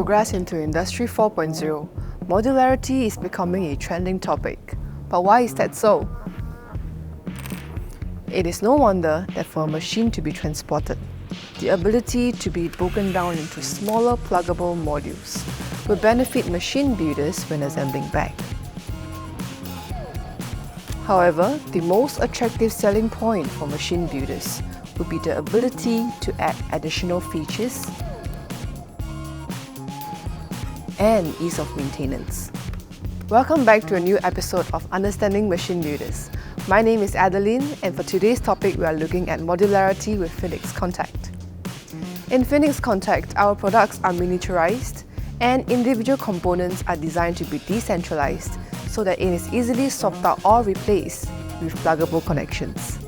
progress into Industry 4.0, modularity is becoming a trending topic. But why is that so? It is no wonder that for a machine to be transported, the ability to be broken down into smaller pluggable modules will benefit machine builders when assembling back. However, the most attractive selling point for machine builders would be the ability to add additional features and ease of maintenance. Welcome back to a new episode of Understanding Machine Builders. My name is Adeline, and for today's topic we are looking at modularity with Phoenix Contact. In Phoenix Contact, our products are miniaturized and individual components are designed to be decentralized so that it is easily swapped out or replaced with pluggable connections.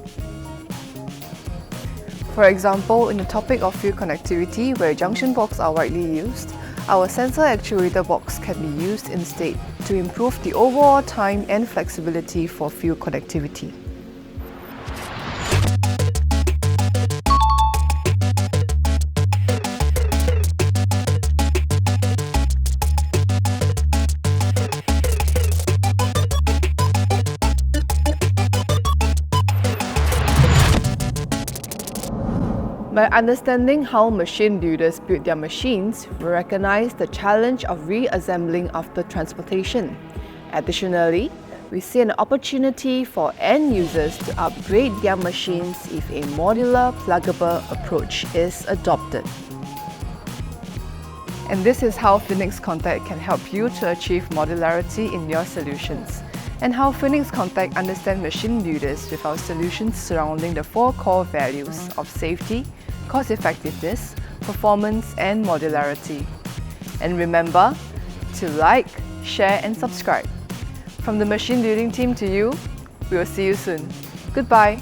For example, in the topic of field connectivity, where junction box are widely used, our sensor actuator box can be used instead to improve the overall time and flexibility for field connectivity. By understanding how machine builders build their machines, we recognize the challenge of reassembling after transportation. Additionally, we see an opportunity for end users to upgrade their machines if a modular, pluggable approach is adopted. And this is how Phoenix Contact can help you to achieve modularity in your solutions, and how Phoenix Contact understands machine builders with our solutions surrounding the four core values of safety, cost-effectiveness, performance, and modularity. And remember to like, share, and subscribe. From the machine building team to you, we will see you soon. Goodbye.